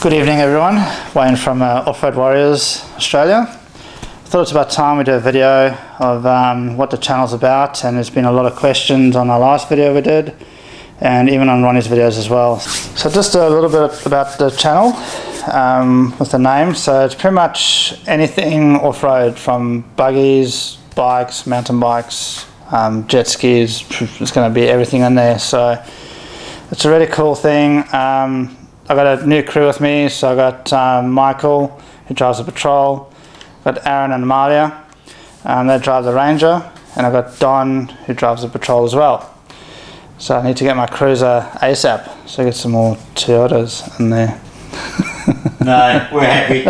Good evening everyone, Wayne from Off-Road Warriors Australia. I thought it's about time we do a video of what the channel's about, and there's been a lot of questions on our last video we did and even on Ronnie's videos as well. So just a little bit about the channel with the name. So it's pretty much anything off-road, from buggies, bikes, mountain bikes, jet skis. It's going to be everything in there, so it's a really cool thing. I've got a new crew with me, so I've got Michael, who drives the Patrol, I've got Aaron and Amalia, they drive the Ranger, and I've got Don, who drives the Patrol as well. So I need to get my cruiser ASAP, so I get some more Toyotas in there. No, we're happy.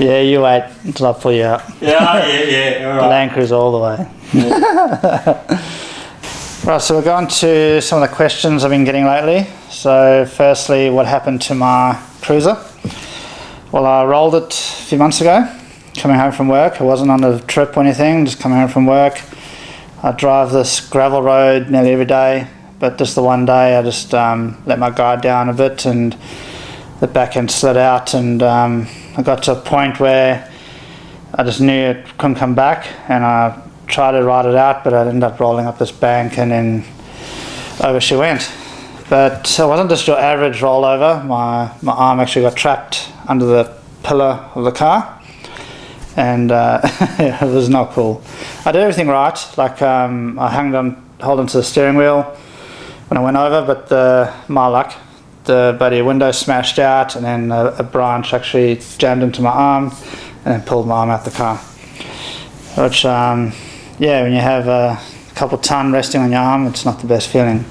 Yeah, you wait until I pull you out. Yeah, all right. Land Cruiser all the way. Yeah. Right, so we're going to some of the questions I've been getting lately. So firstly, what happened to my cruiser? Well, I rolled it a few months ago, coming home from work. I wasn't on a trip or anything, just coming home from work. I drive this gravel road nearly every day, but just the one day I just let my guard down a bit and the back end slid out, and I got to a point where I just knew it couldn't come back, and I tried to ride it out, but I ended up rolling up this bank and then over she went. But it wasn't just your average rollover. My arm actually got trapped under the pillar of the car, and it was not cool. I did everything right, like I held onto the steering wheel when I went over, but my luck, the bloody window smashed out, and then a branch actually jammed into my arm and then pulled my arm out the car. Which, yeah, when you have a couple ton resting on your arm, it's not the best feeling.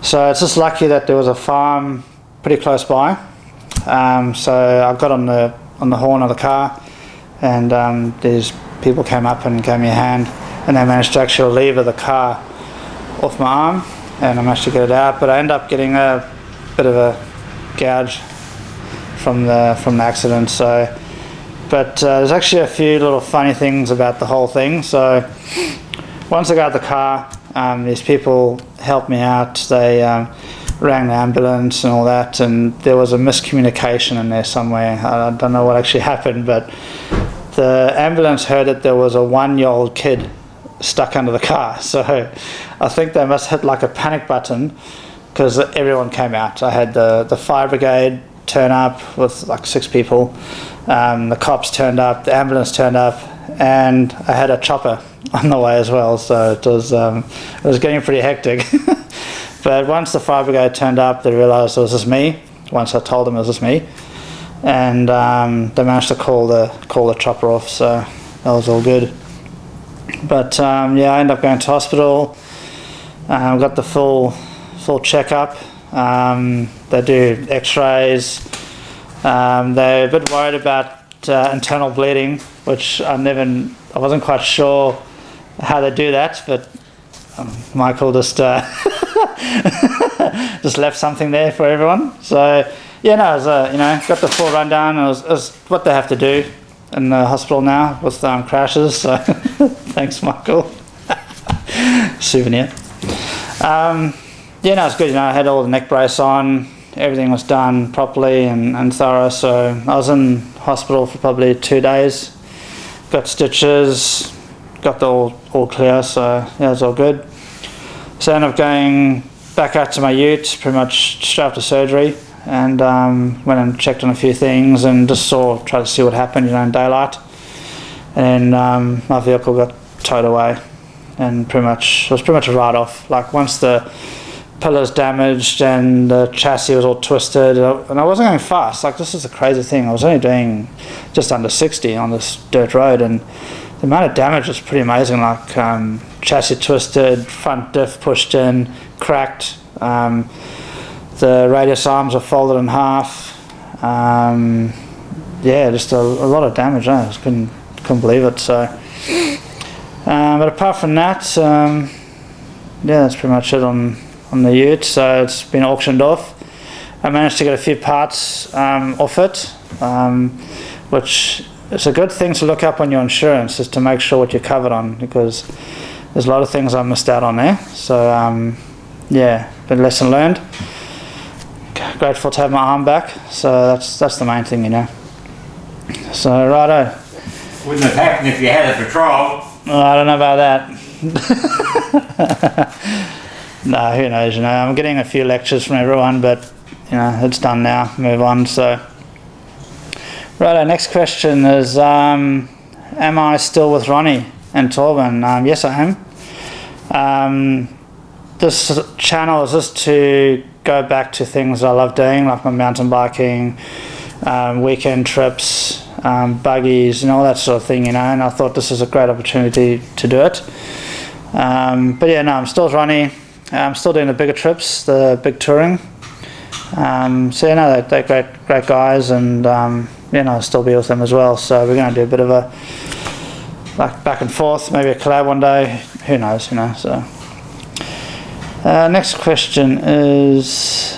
So it's just lucky that there was a farm pretty close by. So I got on the horn of the car, and these people came up and gave me a hand, and they managed to actually lever the car off my arm, and I managed to get it out. But I ended up getting a bit of a gouge from the accident. So, but there's actually a few little funny things about the whole thing. So once I got the car, these people helped me out. They rang the ambulance and all that, and there was a miscommunication in there somewhere. I don't know what actually happened, but the ambulance heard that there was a 1-year-old kid stuck under the car. So I think they must hit like a panic button, because everyone came out. I had the fire brigade turn up with like 6 people. The cops turned up, the ambulance turned up, and I had a chopper on the way as well. So it was getting pretty hectic. But once the fire brigade turned up, they realised it was just me. Once I told them it was just me, and they managed to call the chopper off. So that was all good. But yeah, I ended up going to hospital. Got the full checkup. They do X-rays. They're a bit worried about internal bleeding, which I wasn't quite sure how they do that, but Michael just just left something there for everyone. So yeah, no, it was, got the full rundown. It was what they have to do in the hospital now with crashes. So thanks, Michael. Souvenir. Yeah, no, it's good. I had all the neck brace on. Everything was done properly and thorough. So I was in hospital for probably 2 days. Got stitches. Got the all clear. So yeah, it was all good. So I ended up going back out to my ute pretty much straight after surgery, and went and checked on a few things and just tried to see what happened, in daylight. And then my vehicle got towed away, and it was pretty much a write-off. Like once the pillars damaged and the chassis was all twisted, and I wasn't going fast. Like, this is a crazy thing. I was only doing just under 60 on this dirt road, and the amount of damage was pretty amazing. Like chassis twisted, front diff pushed in, cracked. The radius arms were folded in half. Yeah, just a lot of damage. I just couldn't believe it. So, but apart from that, yeah, that's pretty much it on the ute. So it's been auctioned off. I managed to get a few parts off it, which is a good thing to look up on your insurance, is to make sure what you're covered on, because there's a lot of things I missed out on there. So yeah, been lesson learned. grateful to have my arm back. So that's the main thing, you know. So righto. Wouldn't have happened if you had a patrol. Well, I don't know about that. No, who knows, you know. I'm getting a few lectures from everyone, but, you know, it's done now. Move on, so. Righto, next question is, am I still with Ronnie and Torben? Yes, I am. This channel is just to go back to things I love doing, like my mountain biking, weekend trips, buggies and all that sort of thing, you know, and I thought this is a great opportunity to do it. But yeah, no, I'm still with Ronnie. I'm still doing the bigger trips, the big touring. So you know, they're great guys, and you know, I'll still be with them as well. So we're going to do a bit of a like back and forth, maybe a collab one day. Who knows, you know. So next question is,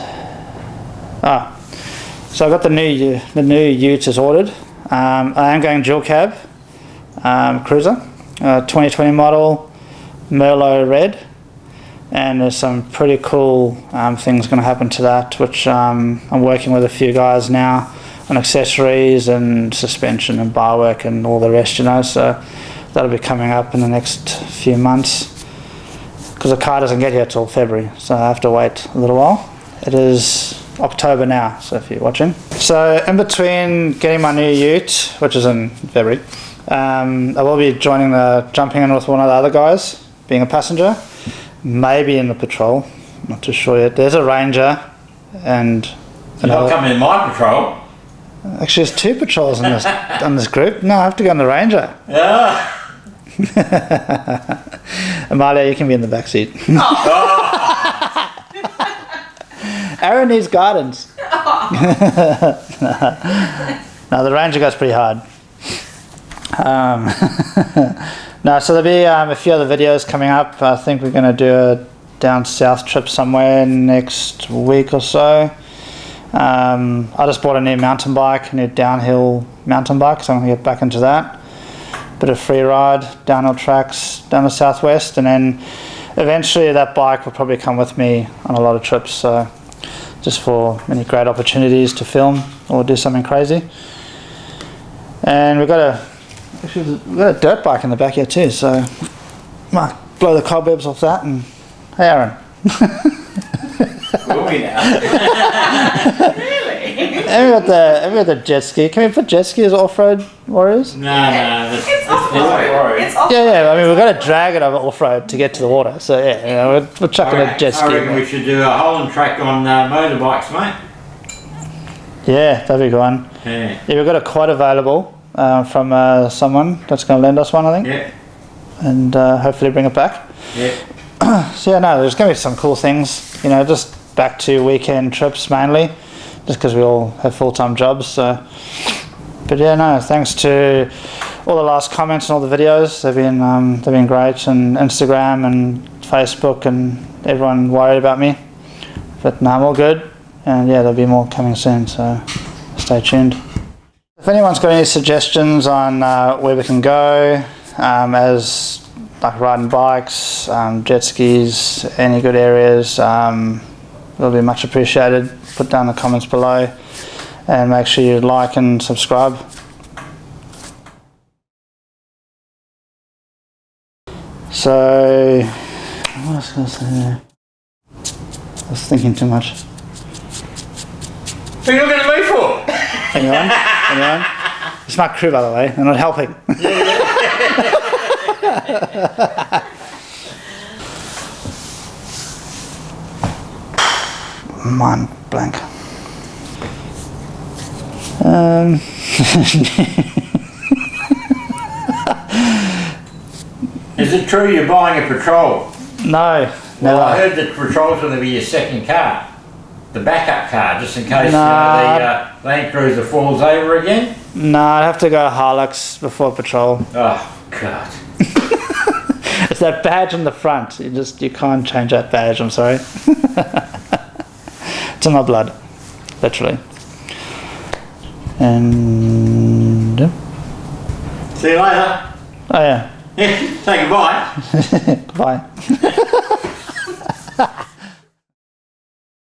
so I got the new ute is ordered. I am going dual cab cruiser, 2020 model, Merlot red. And there's some pretty cool things going to happen to that, which I'm working with a few guys now on accessories and suspension and bar work and all the rest, you know, so that'll be coming up in the next few months, because the car doesn't get here till February, so I have to wait a little while. It is October now, so if you're watching. So in between getting my new ute, which is in February, I will be jumping in with one of the other guys, being a passenger. Maybe in the patrol, not too sure yet. There's a Ranger and You're not coming in my patrol. Actually, there's two patrols in this on this group. No, I have to go on the Ranger. Yeah. Amalia, you can be in the back seat. Aaron needs guidance. No, the Ranger goes pretty hard. No, so there'll be a few other videos coming up. I think we're going to do a down south trip somewhere next week or so. I just bought a new mountain bike, a new downhill mountain bike, so I'm going to get back into that. Bit of free ride, downhill tracks down the southwest, and then eventually that bike will probably come with me on a lot of trips, so just for many great opportunities to film or do something crazy. And we've got a dirt bike in the back here too, so might blow the cobwebs off that. And hey, Aaron. Will we now? Really? Have we got the jet ski? Can we put jet ski as off-road warriors? No, that's It's off-road. It's off-road. Yeah. I mean, we've got to drag it over off-road to get to the water. So yeah, we're chucking a jet ski. I reckon we should do a Holland track on motorbikes, mate. Yeah, that'd be a good one. Yeah. Yeah, we've got a quad available from someone that's going to lend us one, I think. Yeah. And hopefully bring it back. Yeah. So yeah, no, there's going to be some cool things, you know, just back to weekend trips mainly, just because we all have full-time jobs. So, but yeah, no, thanks to all the last comments and all the videos. They've been great, and Instagram and Facebook and everyone worried about me. But no, I'm all good, and yeah, there'll be more coming soon. So stay tuned. If anyone's got any suggestions on where we can go, as like riding bikes, jet skis, any good areas, it'll be much appreciated. Put down the comments below, and make sure you like and subscribe. So, what else was I say? I was thinking too much. What are you looking at me for? Anyone? It's my crew, by the way. They're not helping. Mind blank. Is it true you're buying a patrol? No, never. Well, I heard that patrol's going to be your second car. The backup car, just in case Nah. the Land Cruiser falls over again? No, I'd have to go Hilux before patrol. Oh, God. It's that badge on the front. You can't change that badge, I'm sorry. It's in my blood, literally. And See you later. oh yeah. Say goodbye. Bye.